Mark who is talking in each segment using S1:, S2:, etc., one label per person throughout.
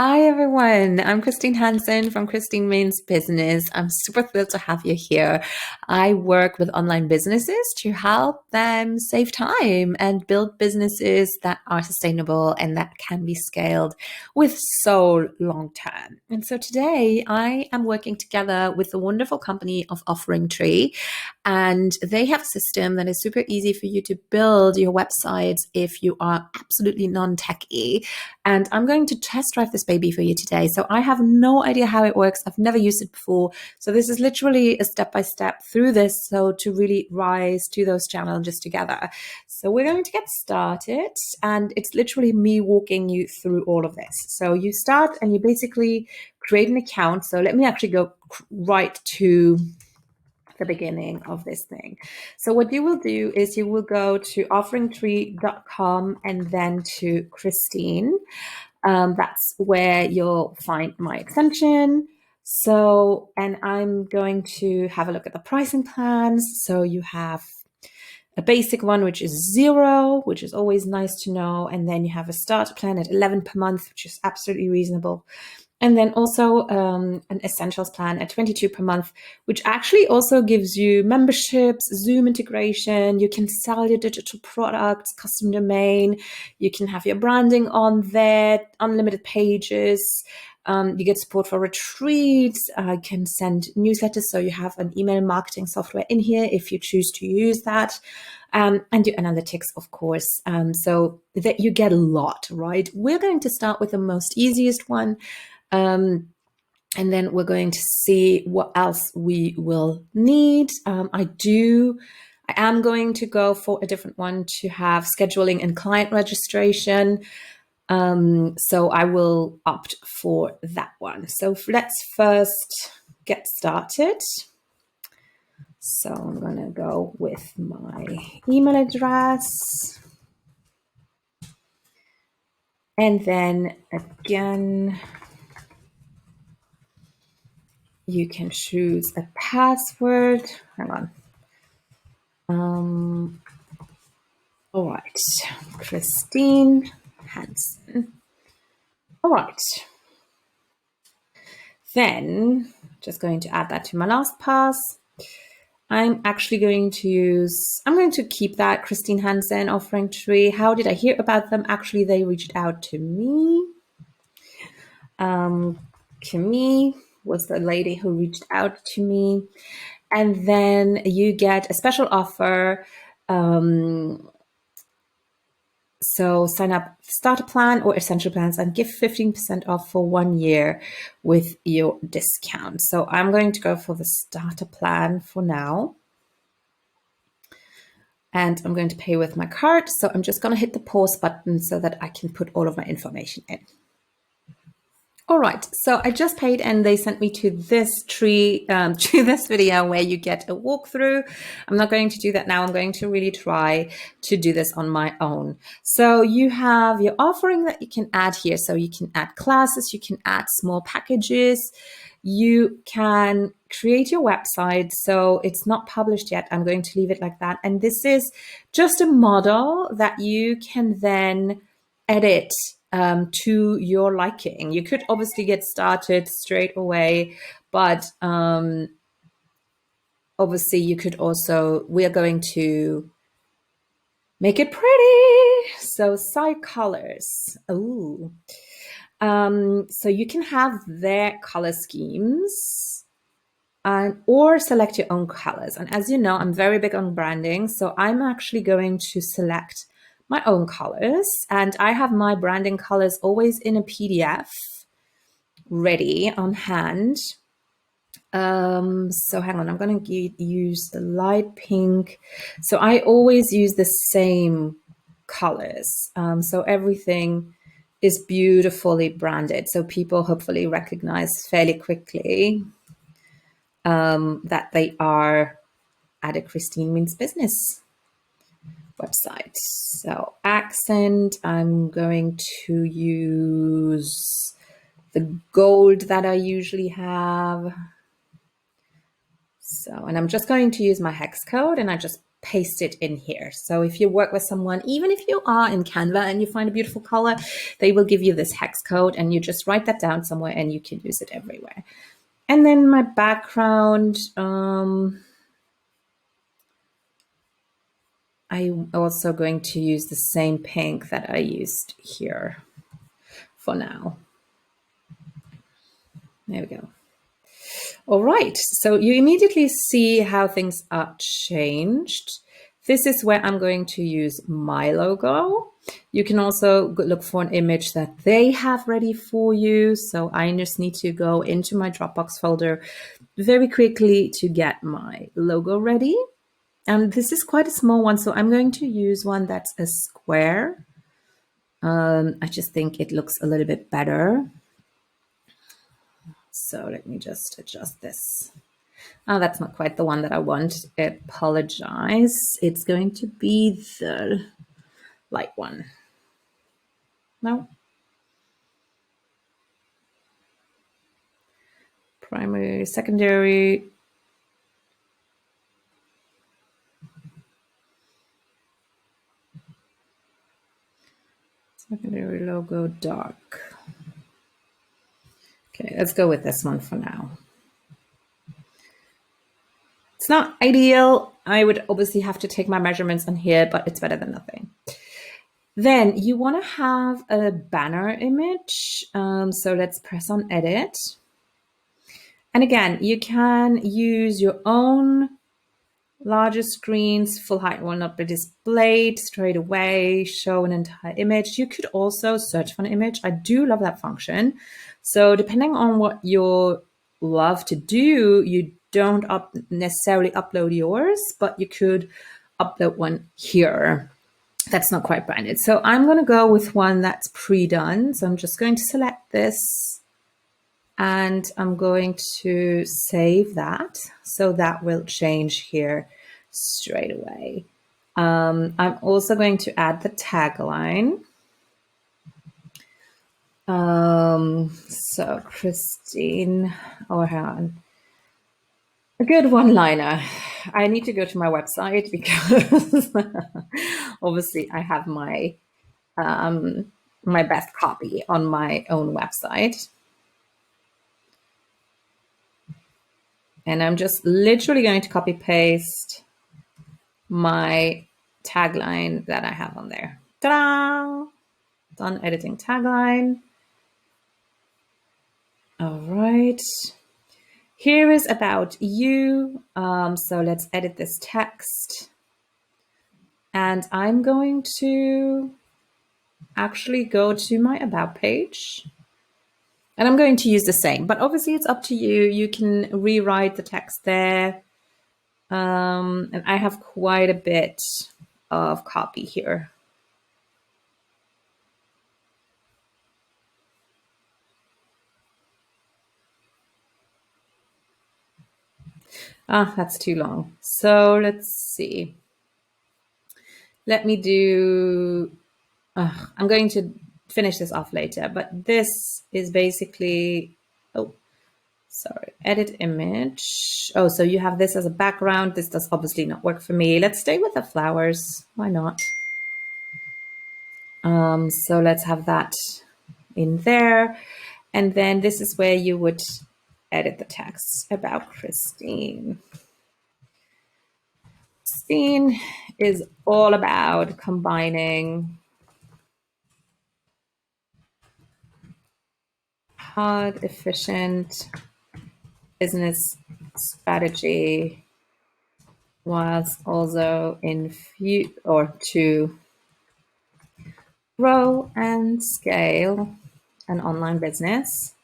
S1: Hi everyone, I'm Christine Hansen from Christine Means Business. I'm super thrilled to have you here. I work with online businesses to help them save time and build businesses that are sustainable and that can be scaled with so long term. And so today I am working together with the wonderful company of OfferingTree, and they have a system that is super easy for you to build your websites if you are absolutely non-techie. And I'm going to test drive this baby for you today. So I have no idea how it works. I've never used it before. So this is literally a step-by-step through this. So to really rise to those challenges together. So we're going to get started, and it's literally me walking you through all of this. So you start and you basically create an account. So let me actually go right to the beginning of this thing. So what you will do is you will go to offeringtree.com and then to Christine. That's where you'll find my extension. So, and I'm going to have a look at the pricing plans. So you have a basic one, which is 0, which is always nice to know. And then you have a starter plan at 11 per month, which is absolutely reasonable. And then also an essentials plan at 22 per month, which actually also gives you memberships, Zoom integration. You can sell your digital products, custom domain. You can have your branding on there, unlimited pages. You get support for retreats. You can send newsletters. So you have an email marketing software in here if you choose to use that. And your analytics, of course. So that you get a lot, right? We're going to start with the most easiest one. And then we're going to see what else we will need. I am going to go for a different one to have scheduling and client registration. So I will opt for that one. So let's first get started. So I'm going to go with my email address. And then again, you can choose a password. Hang on. All right. Christine Hansen. All right. Then just going to add that to my last pass. I'm going to keep that Christine Hansen OfferingTree. How did I hear about them? Actually, they reached out to me. Camille was the lady who reached out to me. And then you get a special offer. So sign up starter plan or essential plans and give 15% off for 1 year with your discount. So I'm going to go for the starter plan for now. And I'm going to pay with my card. So I'm just going to hit the pause button so that I can put all of my information in. All right, so I just paid and they sent me to this to this video where you get a walkthrough. I'm not going to do that now. I'm going to really try to do this on my own. So you have your offering that you can add here. So you can add classes, you can add small packages, you can create your website. So it's not published yet. I'm going to leave it like that. And this is just a model that you can then edit to your liking. You could obviously get started straight away, but obviously you could also, we're going to make it pretty. So side colors. Ooh. So you can have their color schemes or select your own colors. And as you know, I'm very big on branding. So I'm actually going to select my own colors, and I have my branding colors always in a PDF ready on hand. So hang on, I'm going to use the light pink. So I always use the same colors. So everything is beautifully branded. So people hopefully recognize fairly quickly that they are at a Christine Means Business website. So accent, I'm going to use the gold that I usually have. So, and I'm just going to use my hex code, and I just paste it in here. So if you work with someone, even if you are in Canva and you find a beautiful color, they will give you this hex code and you just write that down somewhere and you can use it everywhere. And then my background, I'm also going to use the same pink that I used here for now. There we go. All right, so you immediately see how things are changed. This is where I'm going to use my logo. You can also look for an image that they have ready for you. So I just need to go into my Dropbox folder very quickly to get my logo ready. And this is quite a small one, so I'm going to use one that's a square. I just think it looks a little bit better. So let me just adjust this. Oh, that's not quite the one that I want. Apologize. It's going to be the light one. No. Primary, secondary. Secondary logo, dark. Okay, let's go with this one for now. It's not ideal. I would obviously have to take my measurements on here, but it's better than nothing. Then you want to have a banner image. So let's press on edit. And again, you can use your own larger screens. Full height will not be displayed straight away. Show an entire image. You could also search for an image. I do love that function. So depending on what you love to do, you don't necessarily upload yours, but you could upload one here. That's not quite branded. So I'm going to go with one that's pre-done. So I'm just going to select this and I'm going to save that. So that will change here straight away. I'm also going to add the tagline. So Christine, oh, hang on. A good one-liner. I need to go to my website because obviously I have my my best copy on my own website. And I'm just literally going to copy paste my tagline that I have on there. Ta-da! Done editing tagline. All right. Here is about you. So let's edit this text. And I'm going to actually go to my about page. And I'm going to use the same, but obviously it's up to you. You can rewrite the text there. And I have quite a bit of copy here. Ah, that's too long. So let's see. Let me do, I'm going to finish this off later, but this is basically, oh, sorry, edit image. Oh, so you have this as a background. This does obviously not work for me. Let's stay with the flowers. Why not? So let's have that in there. And then this is where you would edit the text about Christine. Christine is all about combining hard, efficient business strategy whilst also to grow and scale an online business,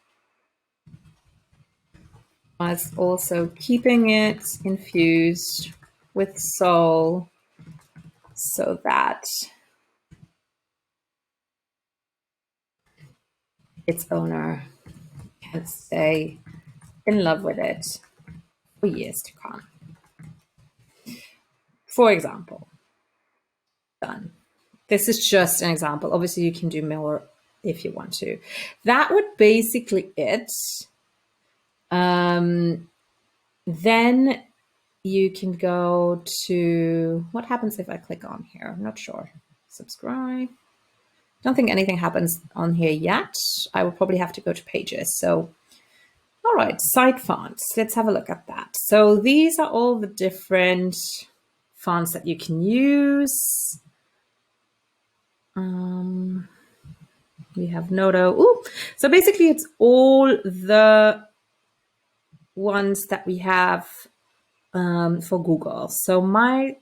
S1: whilst also keeping it infused with soul so that its owner can stay in love with it for years to come. For example, done. This is just an example. Obviously, you can do more if you want to. That would basically it. Then you can go to, what happens if I click on here? I'm not sure. Subscribe. Don't think anything happens on here yet. I will probably have to go to pages. So, all right, site fonts. Let's have a look at that. So these are all the different fonts that you can use. We have Noto. Ooh. So basically it's all the ones that we have for Google. So my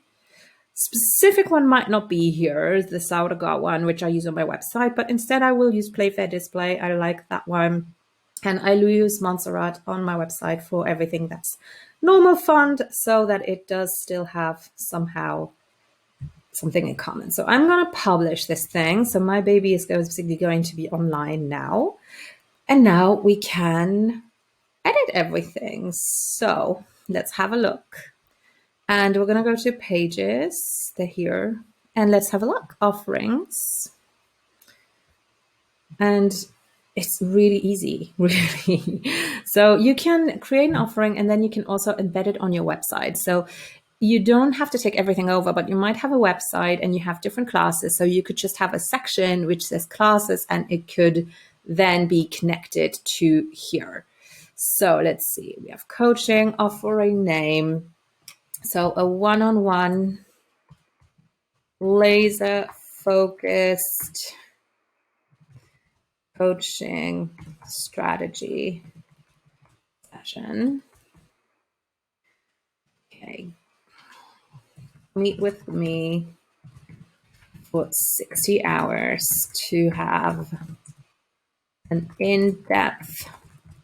S1: specific one might not be here, the Sauergar one, which I use on my website, but instead I will use Playfair Display. I like that one. And I use Montserrat on my website for everything that's normal font, so that it does still have somehow something in common. So I'm going to publish this thing. So my baby is basically going to be online now. And now we can edit everything. So let's have a look. And we're going to go to pages. They're here. And let's have a look. Offerings. And it's really easy, really. So you can create an offering and then you can also embed it on your website. So you don't have to take everything over, but you might have a website and you have different classes. So you could just have a section which says classes and it could then be connected to here. So let's see, we have coaching, offering name. So a one-on-one, laser focused coaching strategy session. Okay. Meet with me for 60 hours to have an in-depth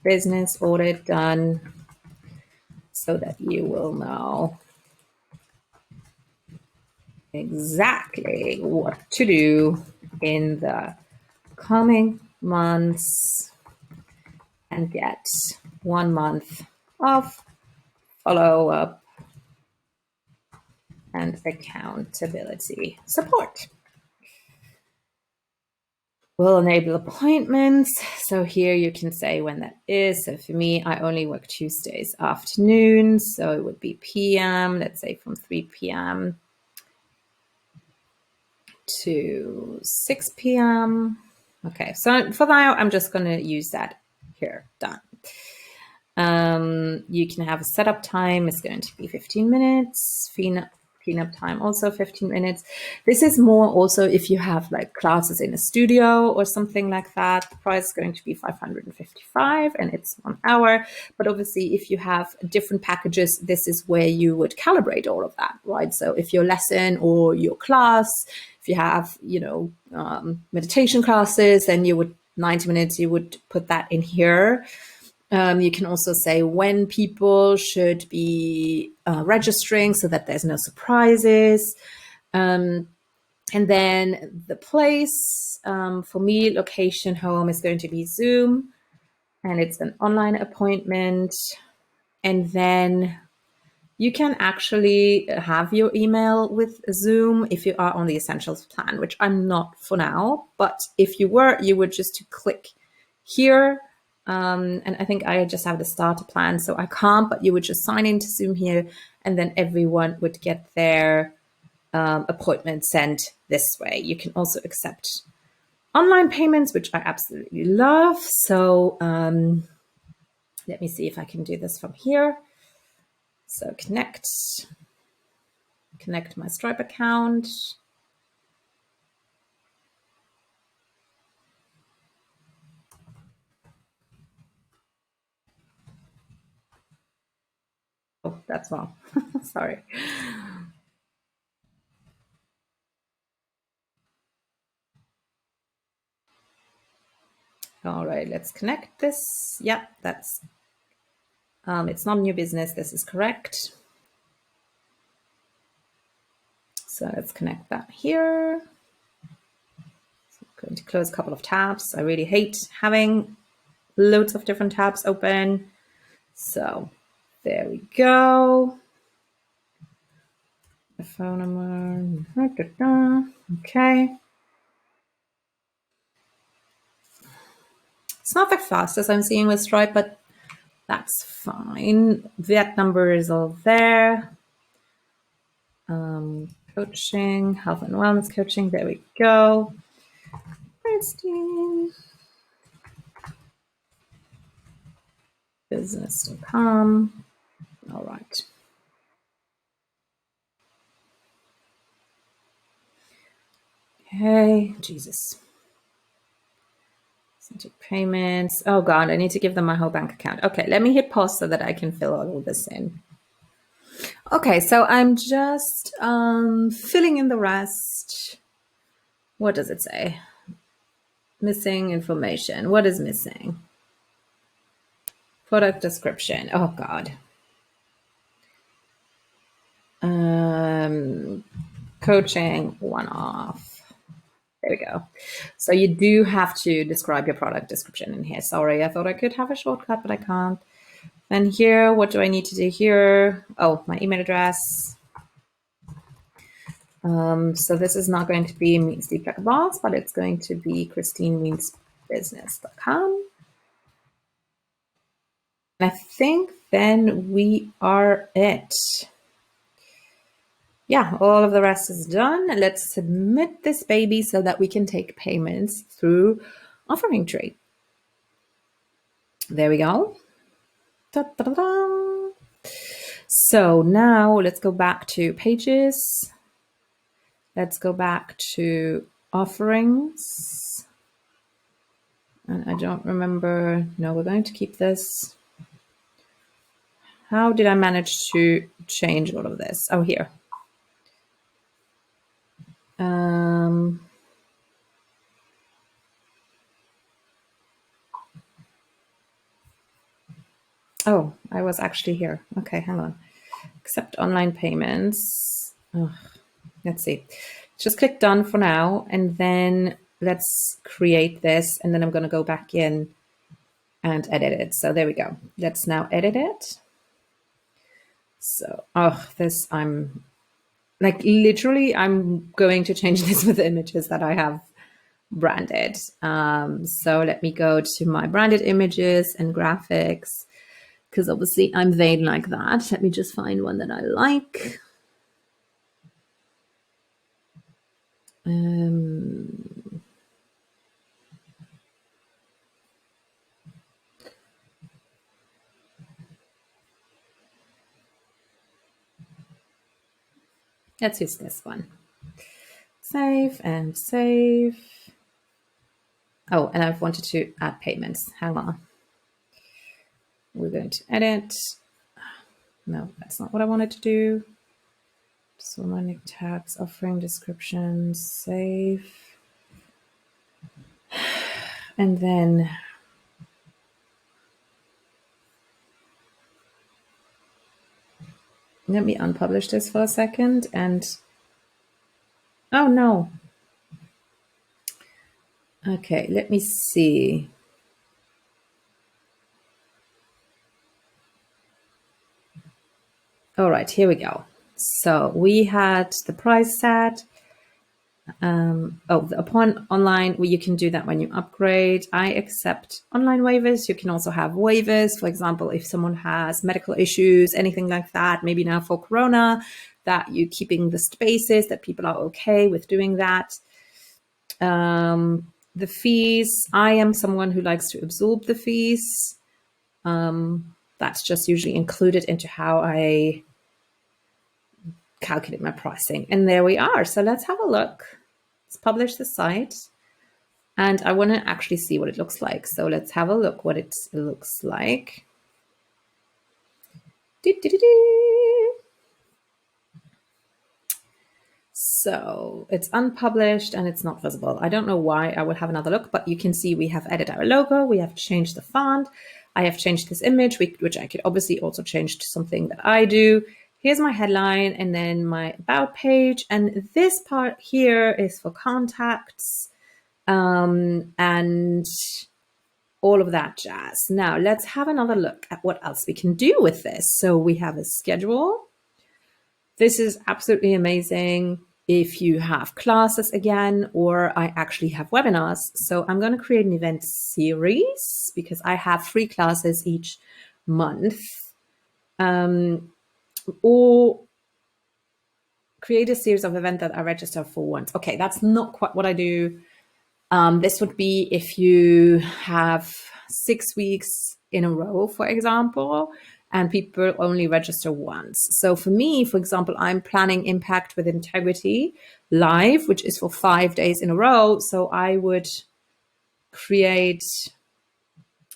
S1: business audit done so that you will know exactly what to do in the coming months and get 1 month of follow-up and accountability support. We'll enable appointments. So here you can say when that is. So for me, I only work Tuesdays afternoons. So it would be PM, let's say from 3 PM to 6 PM. Okay, so for now, I'm just going to use that here. Done. You can have a setup time. It's going to be 15 minutes. Cleanup time also 15 minutes. This is more also if you have like classes in a studio or something like that. The price is going to be 555 and it's 1 hour. But obviously if you have different packages, this is where you would calibrate all of that, right? So if your lesson or your class, if you have, meditation classes, then you would 90 minutes, you would put that in here. You can also say when people should be registering so that there's no surprises. And then the place, for me, location, home is going to be Zoom. And it's an online appointment. And then you can actually have your email with Zoom if you are on the Essentials plan, which I'm not for now. But if you were, you would just click here. And I think I just have the starter plan, so I can't, but you would just sign into Zoom here and then everyone would get their appointment sent this way. You can also accept online payments, which I absolutely love. So let me see if I can do this from here. So connect my Stripe account. Oh, that's wrong. Sorry. All right, let's connect this. Yeah, that's, it's not new business. This is correct. So let's connect that here. So I'm going to close a couple of tabs. I really hate having loads of different tabs open. So there we go. The phone number. Okay. It's not the fastest I'm seeing with Stripe, but That's fine. That number is all there. Coaching, health and wellness coaching. There we go. Christine. Business.com. All right. Okay, Jesus. Payments. Oh God, I need to give them my whole bank account. Okay, let me hit pause so that I can fill all of this in. Okay, so I'm just filling in the rest. What does it say? Missing information. What is missing? Product description. Oh God. Coaching one-off. There we go. So you do have to describe your product description in here. Sorry, I thought I could have a shortcut, but I can't. Then here, what do I need to do here? Oh, my email address. So this is not going to be Meet Steve Like a Boss, but it's going to be christinemeansbusiness.com. I think then we are it. Yeah, all of the rest is done. Let's submit this baby so that we can take payments through OfferingTree. There we go. Da-da-da-da. So now let's go back to pages. Let's go back to offerings. And I don't remember. No, we're going to keep this. How did I manage to change all of this? Oh, here. Oh, I was actually here. Okay, hang on. Accept online payments. Oh, let's see. Just click done for now, and then let's create this, and then I'm going to go back in and edit it. So there we go. Let's now edit it. So, this, I'm like, literally, I'm going to change this with the images that I have branded. So let me go to my branded images and graphics, because obviously I'm vain like that. Let me just find one that I like. Let's use this one. Save and save. Oh, and I've wanted to add payments. Hang on. We're going to edit. No, that's not what I wanted to do. So many tags, offering descriptions, save. And then let me unpublish this for a second. And oh no. Okay, let me see. All right, here we go. So we had the price set. Upon online, you can do that when you upgrade. I accept online waivers. You can also have waivers. For example, if someone has medical issues, anything like that, maybe now for Corona, that you're keeping the spaces, that people are okay with doing that. The fees, I am someone who likes to absorb the fees. That's just usually included into how I calculate my pricing. And there we are. So let's have a look. Let's publish the site. And I want to actually see what it looks like. So let's have a look what it looks like. So it's unpublished and it's not visible. I don't know why. I will have another look, but you can see we have edited our logo. We have changed the font. I have changed this image, which I could obviously also change to something that I do. Here's my headline and then my about page. And this part here is for contacts and all of that jazz. Now let's have another look at what else we can do with this. So we have a schedule. This is absolutely amazing if you have classes again, or I actually have webinars. So I'm going to create an event series because I have 3 classes each month, or create a series of events that are registered for once. Okay, that's not quite what I do. This would be if you have 6 weeks in a row, for example, and people only register once. So for me, for example, I'm planning Impact with Integrity live, which is for 5 days in a row. So I would create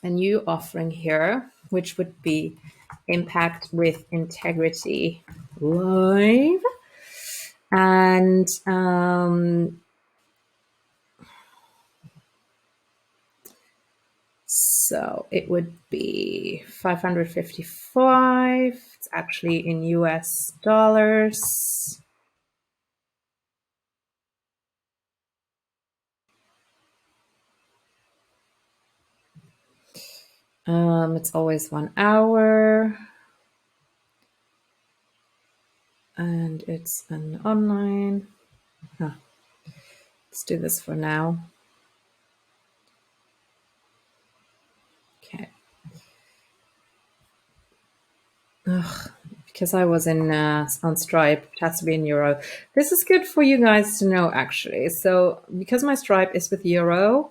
S1: a new offering here, which would be Impact with Integrity live. And so it would be 555. It's actually in US dollars. It's always 1 hour. And it's an online. Let's do this for now. Okay. Because I was on Stripe, it has to be in euro. This is good for you guys to know, actually. So because my Stripe is with euro,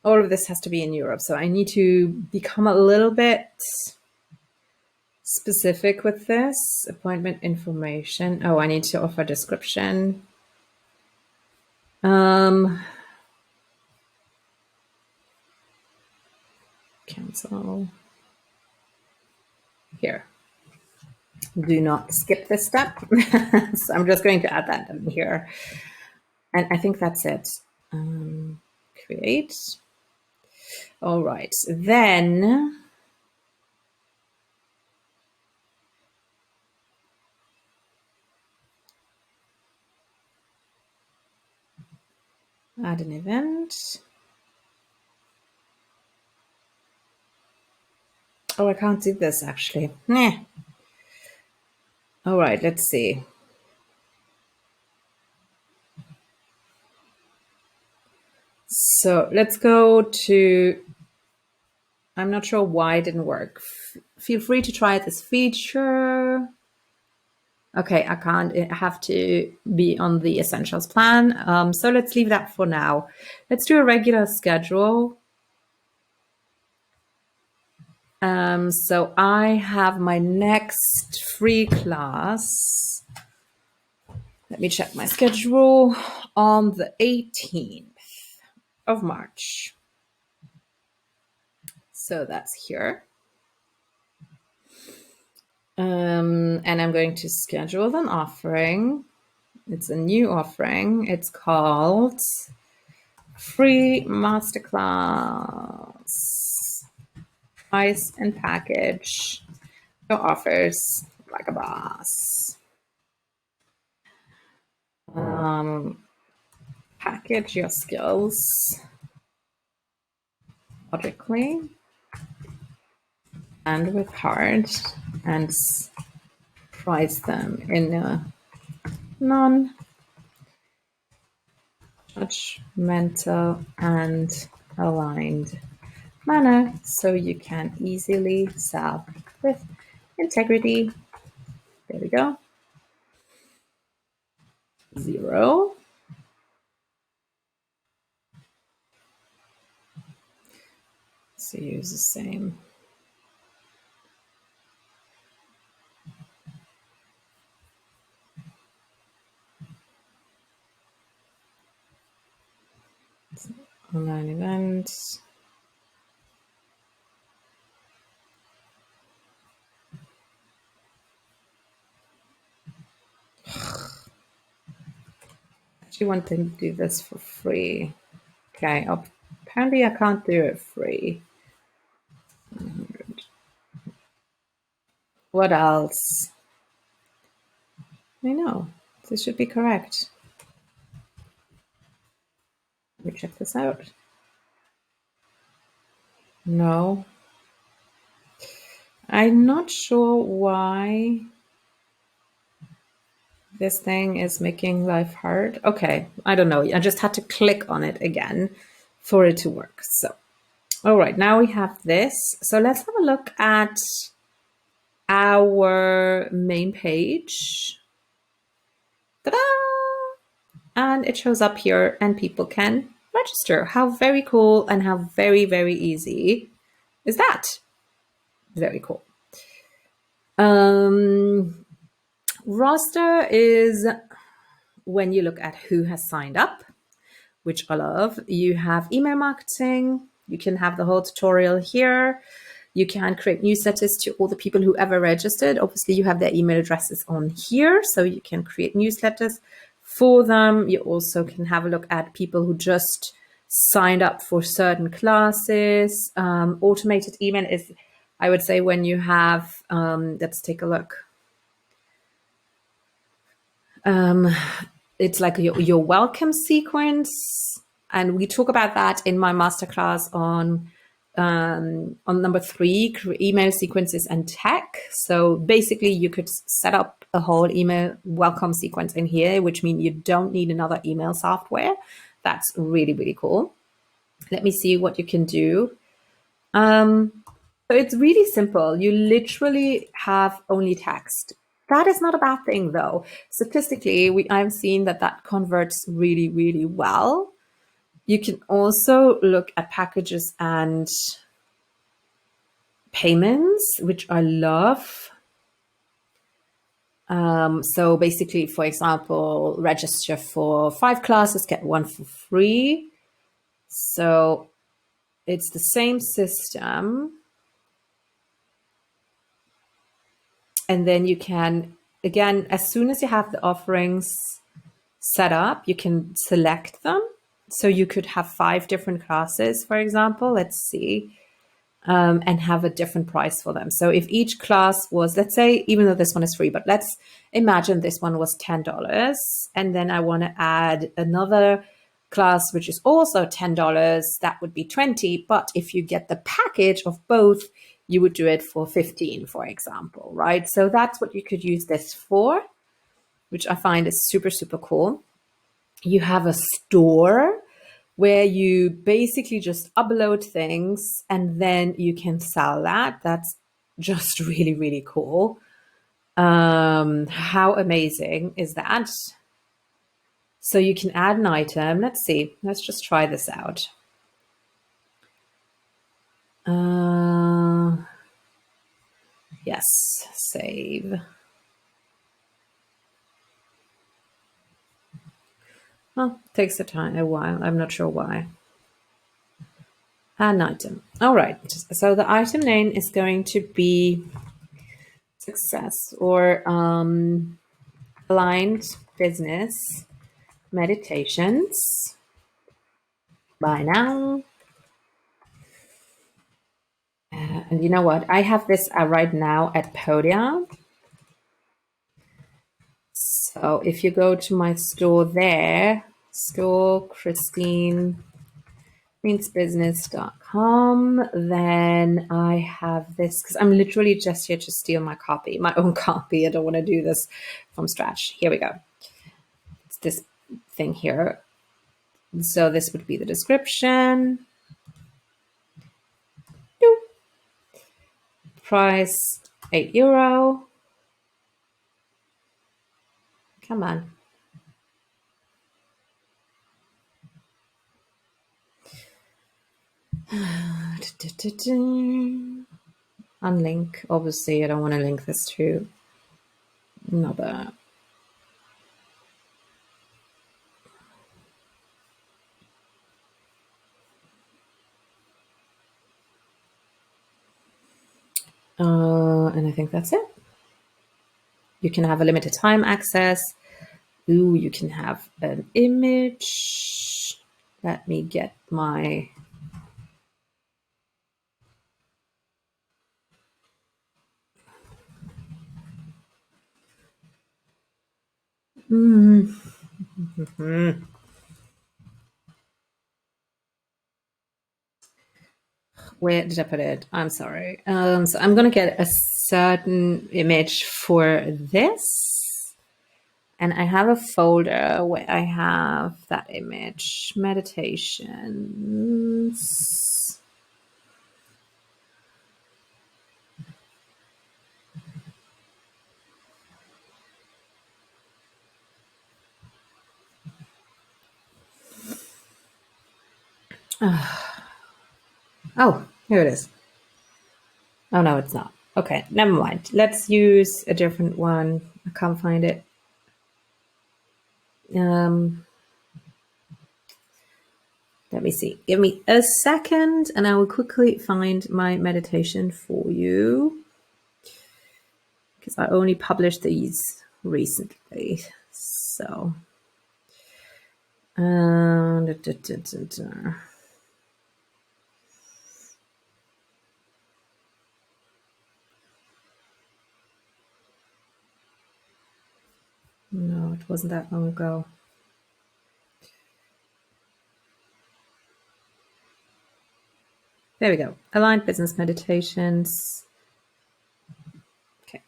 S1: all of this has to be in Europe. So I need to become a little bit specific with this. Appointment information. Oh, I need to offer description. Cancel. Here. Do not skip this step. So I'm just going to add that in here. And I think that's it. Create. All right. Then add an event. Oh, I can't do this actually. Nah. All right, let's see. So let's go to, I'm not sure why it didn't work. Feel free to try this feature. Okay, I can't, I have to be on the essentials plan. So let's leave that for now. Let's do a regular schedule. So I have my next free class. Let me check my schedule on the 18th of March. So that's here. And I'm going to schedule an offering. It's a new offering. It's called Free Masterclass. Price and package your offers like a boss. Package your skills logically and with heart, and price them in a non-judgmental and aligned manner so you can easily sell with integrity. There we go. 0. So use the same. Online events. Actually want to do this for free. Okay, apparently I can't do it free. What else? I know, this should be correct. Let me check this out. No. I'm not sure why this thing is making life hard. Okay, I don't know. I just had to click on it again for it to work. So, all right, now we have this. So let's have a look at our main page. Ta-da! And it shows up here and people can register. How very cool and how very, very easy is that? Very cool. Roster is when you look at who has signed up, which I love. You have email marketing. You can have the whole tutorial here. You can create newsletters to all the people who ever registered. Obviously, you have their email addresses on here, so you can create newsletters for them. You also can have a look at people who just signed up for certain classes. Automated email is, I would say, when you have, let's take a look. It's like your welcome sequence. And we talk about that in my masterclass on number 3, email sequences and tech. So basically you could set up a whole email welcome sequence in here, which means you don't need another email software. That's really, really cool. Let me see what you can do. So it's really simple. You literally have only text. That is not a bad thing though. Statistically, I've seen that converts really, really well. You can also look at packages and payments, which I love. So basically, for example, register for 5 classes, get 1 for free. So it's the same system. And then you can, again, as soon as you have the offerings set up, you can select them. So you could have 5 different classes, for example, let's see, and have a different price for them. So if each class was, let's say, even though this one is free, but let's imagine this one was $10, and then I want to add another class, which is also $10, that would be 20. But if you get the package of both, you would do it for 15, for example, right? So that's what you could use this for, which I find is super, super cool. You have a store where you basically just upload things and then you can sell that. That's just really, really cool. How amazing is that? So you can add an item. Let's see. Let's just try this out. Yes, save. Well, takes a while. I'm not sure why. Add an item. All right. So the item name is going to be success or aligned business meditations. By now. And you know what? I have this right now at Podia. So if you go to my store there, store ChristineMeansBusiness.com, then I have this because I'm literally just here to steal my own copy. I don't want to do this from scratch. Here we go. It's this thing here. So this would be the description. Price €8. Come on. Unlink. Obviously, I don't want to link this to another. And I think that's it. You can have a limited time access. Ooh, you can have an image. Let me get my... Where did I put it? I'm sorry. So I'm going to get a certain image for this. And I have a folder where I have that image. Meditations. Oh, here it is. Oh, no, it's not. Okay, never mind. Let's use a different one. I can't find it. Let me see. Give me a second and I will quickly find my meditation for you because I only published these recently. So, no, it wasn't that long ago. There we go. Aligned business meditations. Okay.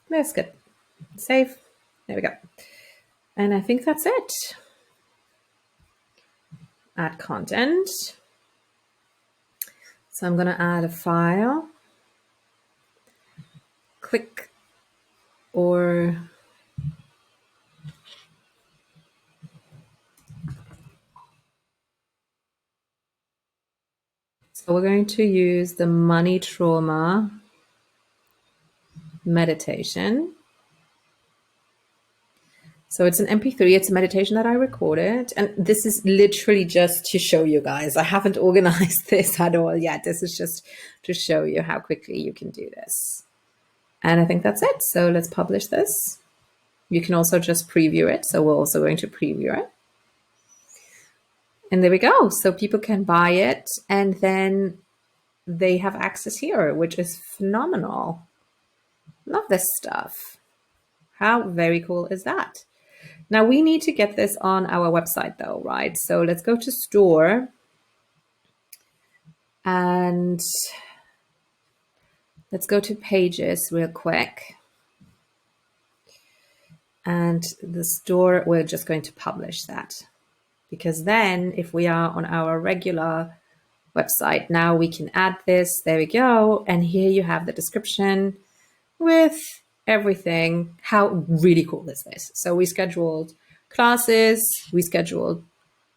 S1: That's good. Save. There we go. And I think that's it. Add content. So I'm going to add a file. Click or so we're going to use the money trauma meditation. So it's an MP3. It's a meditation that I recorded. And this is literally just to show you guys. I haven't organized this at all yet. This is just to show you how quickly you can do this. And I think that's it. So let's publish this. You can also just preview it. So we're also going to preview it. And there we go. So people can buy it and then they have access here, which is phenomenal. Love this stuff. How very cool is that? Now we need to get this on our website though, right? So let's go to store and let's go to pages real quick. And the store, we're just going to publish that because then if we are on our regular website, now we can add this. There we go. And here you have the description with everything. How really cool is this? So we scheduled classes, we scheduled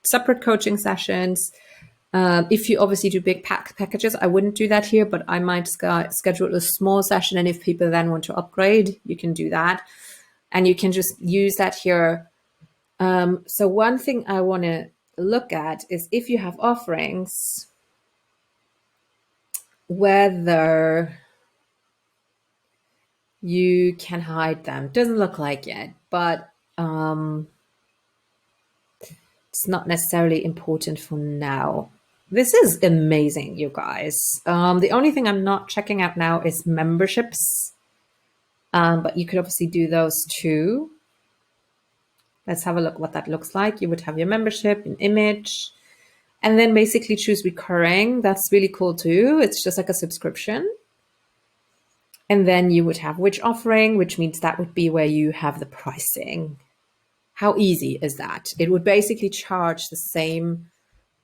S1: separate coaching sessions. If you obviously do big packages, I wouldn't do that here, but I might schedule a small session. And if people then want to upgrade, you can do that. And you can just use that here. So one thing I want to look at is if you have offerings, whether you can hide them. Doesn't look like it, but it's not necessarily important for now. This is amazing, you guys. The only thing I'm not checking out now is memberships, but you could obviously do those too. Let's have a look what that looks like. You would have your membership, an image, and then basically choose recurring. That's really cool too. It's just like a subscription. And then you would have which offering, which means that would be where you have the pricing. How easy is that? It would basically charge the same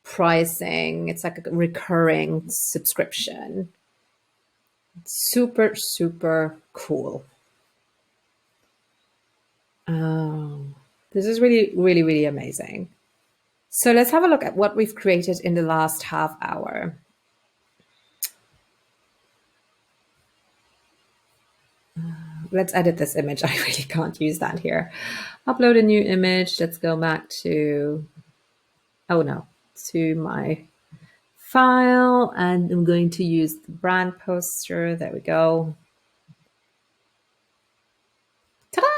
S1: pricing. It's like a recurring subscription. Super, super cool. This is really, really, really amazing. So let's have a look at what we've created in the last half hour. Let's edit this image. I really can't use that here. Upload a new image. Let's go back to, to my file. And I'm going to use the brand poster. There we go. Ta-da!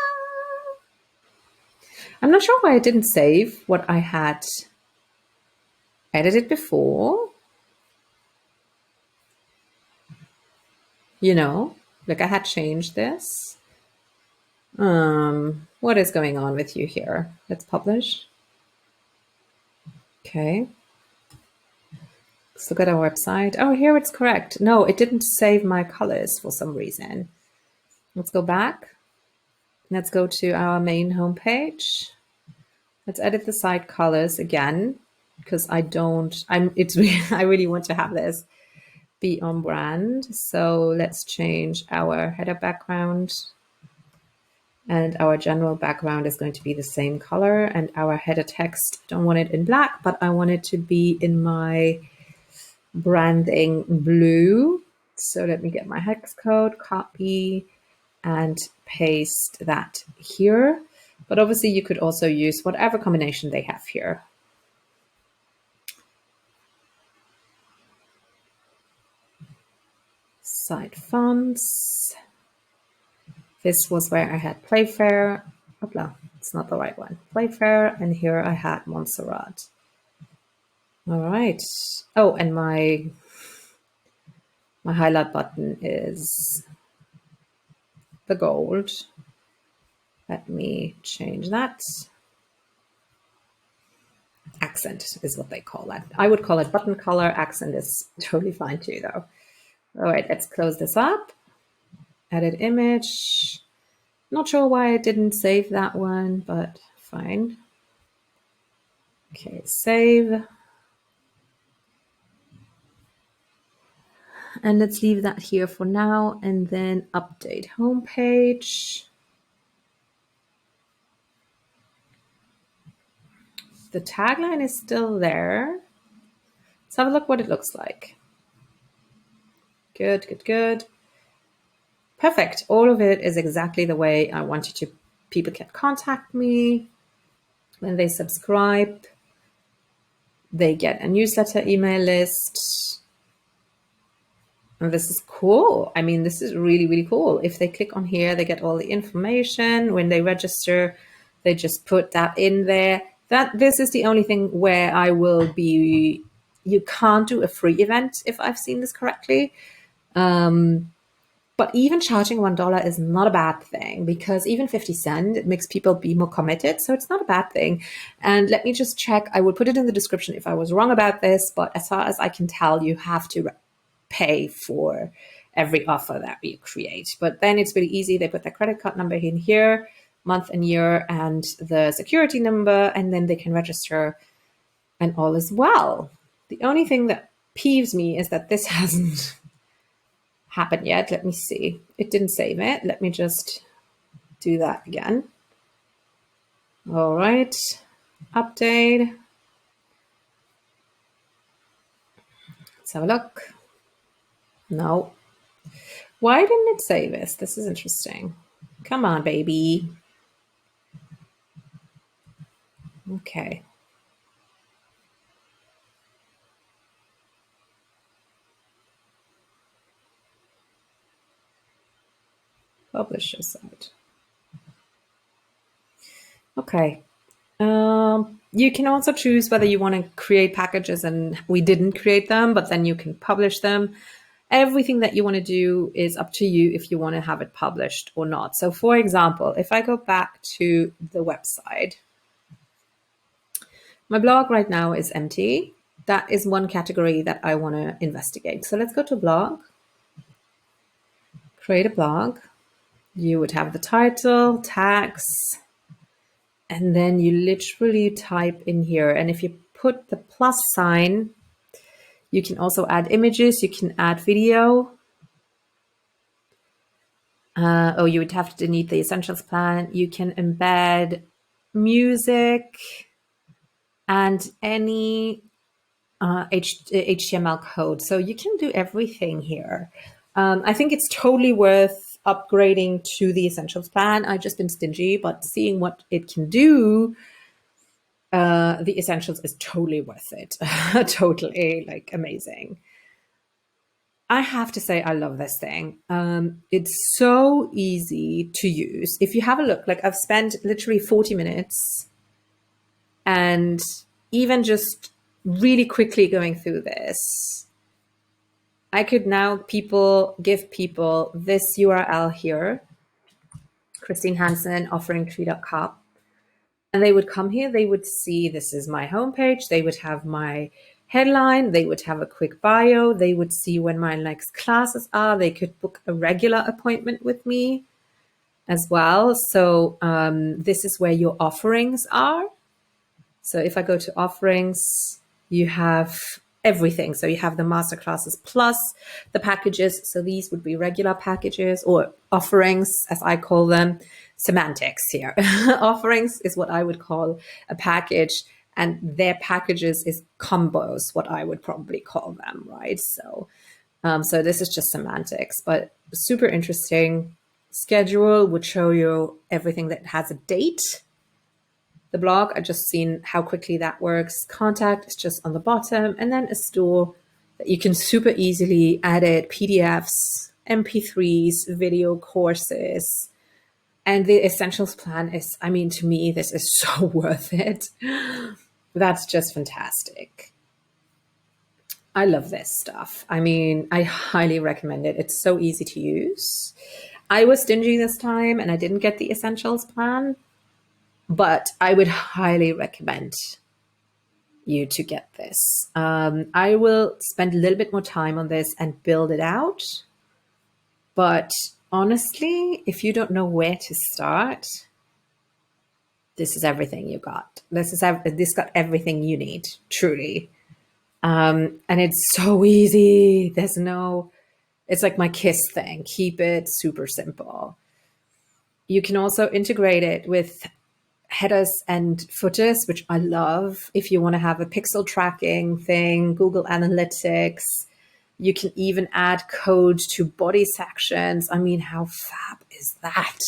S1: I'm not sure why I didn't save what I had edited before. Like I had changed this. What is going on with you here? Let's publish. Okay. Let's look at our website. Oh, here it's correct. No, it didn't save my colors for some reason. Let's go back. Let's go to our main homepage. Let's edit the site colors again because I really want to have this be on brand. So let's change our header background. And our general background is going to be the same color. And our header text, I don't want it in black, but I want it to be in my branding blue. So let me get my hex code, copy, and paste that here. But obviously you could also use whatever combination they have here. Site fonts. This was where I had Playfair. Opla, it's not the right one. Playfair, and here I had Montserrat. All right. Oh, and my highlight button is the gold. Let me change that. Accent is what they call that. I would call it button color. Accent is totally fine too, though. All right, let's close this up. Edit image. Not sure why I didn't save that one, but fine. Okay, save. And let's leave that here for now and then update homepage. The tagline is still there. Let's have a look what it looks like. Good, good, good. Perfect. All of it is exactly the way I wanted to. People can contact me when they subscribe. They get a newsletter email list. And this is cool. I mean, this is really, really cool. If they click on here, they get all the information. When they register, they just put that in there. This is the only thing where I will be, you can't do a free event if I've seen this correctly. But even charging $1 is not a bad thing, because even 50 cents, it makes people be more committed. So it's not a bad thing. And let me just check. I will put it in the description if I was wrong about this. But as far as I can tell, you have to pay for every offer that you create. But then it's really easy. They put their credit card number in here, month and year, and the security number, and then they can register, and all is well. The only thing that peeves me is that this hasn't happened yet. Let me see. It didn't save it. Let me just do that again. All right. Update. Let's have a look. No. Why didn't it save this? This is interesting. Come on, baby. Okay. Publisher site. Okay. You can also choose whether you want to create packages, and we didn't create them, but then you can publish them. Everything that you want to do is up to you if you want to have it published or not. So for example, if I go back to the website, my blog right now is empty. That is one category that I want to investigate. So let's go to blog, create a blog. You would have the title, tags, and then you literally type in here. And if you put the plus sign, you can also add images, you can add video. You would have to delete the essentials plan. You can embed music and any HTML code. So you can do everything here. I think it's totally worth upgrading to the essentials plan. I've just been stingy, but seeing what it can do, the essentials is totally worth it. Totally, like, amazing. I have to say, I love this thing. It's so easy to use. If you have a look, like, I've spent literally 40 minutes and even just really quickly going through this, I could now give people this URL here, Christine Hansen, OfferingTree.com. And they would come here, they would see this is my homepage, they would have my headline, they would have a quick bio, they would see when my next classes are, they could book a regular appointment with me as well. So this is where your offerings are. So if I go to offerings, you have everything. So you have the masterclasses plus the packages. So these would be regular packages or offerings, as I call them. Semantics here. Offerings is what I would call a package, and their packages is combos, what I would probably call them, right? So this is just semantics, but super interesting. Schedule would show you everything that has a date. The blog, I just seen how quickly that works. Contact is just on the bottom, and then a store that you can super easily edit PDFs, MP3s, video courses. And the essentials plan is, I mean, to me, this is so worth it. That's just fantastic. I love this stuff. I mean, I highly recommend it. It's so easy to use. I was stingy this time and I didn't get the essentials plan, but I would highly recommend you to get this. I will spend a little bit more time on this and build it out. But honestly, if you don't know where to start, this is everything you got. This got everything you need, truly. And it's so easy. It's like my KISS thing. Keep it super simple. You can also integrate it with headers and footers, which I love. If you want to have a pixel tracking thing, Google Analytics, you can even add code to body sections. I mean, how fab is that?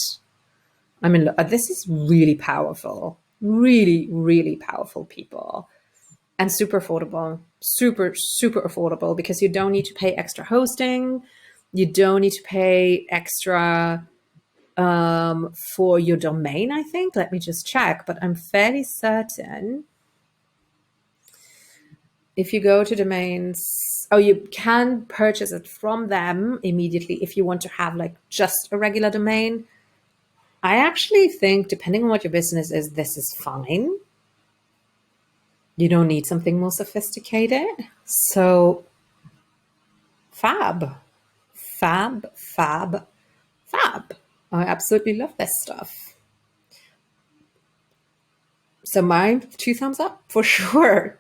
S1: I mean, this is really powerful, really, really powerful, people. And super affordable, super, super affordable, because you don't need to pay extra hosting. You don't need to pay extra for your domain, I think. Let me just check, but I'm fairly certain. If you go to domains, you can purchase it from them immediately if you want to have like just a regular domain. I actually think, depending on what your business is, this is fine. You don't need something more sophisticated. So fab, fab, fab, fab. I absolutely love this stuff. So my 2 thumbs up for sure.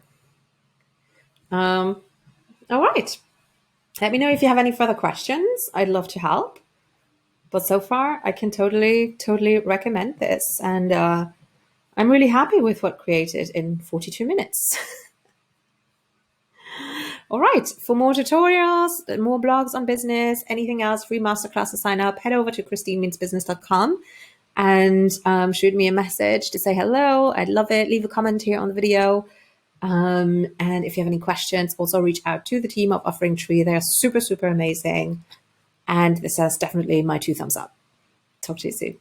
S1: All right. Let me know if you have any further questions. I'd love to help. But so far, I can totally, totally recommend this. And I'm really happy with what created in 42 minutes. All right. For more tutorials, more blogs on business, anything else, free masterclass to sign up, head over to christinemeansbusiness.com and shoot me a message to say hello. I'd love it. Leave a comment here on the video. And if you have any questions, also reach out to the team of OfferingTree. They're super, super amazing. And this has definitely my 2 thumbs up. Talk to you soon.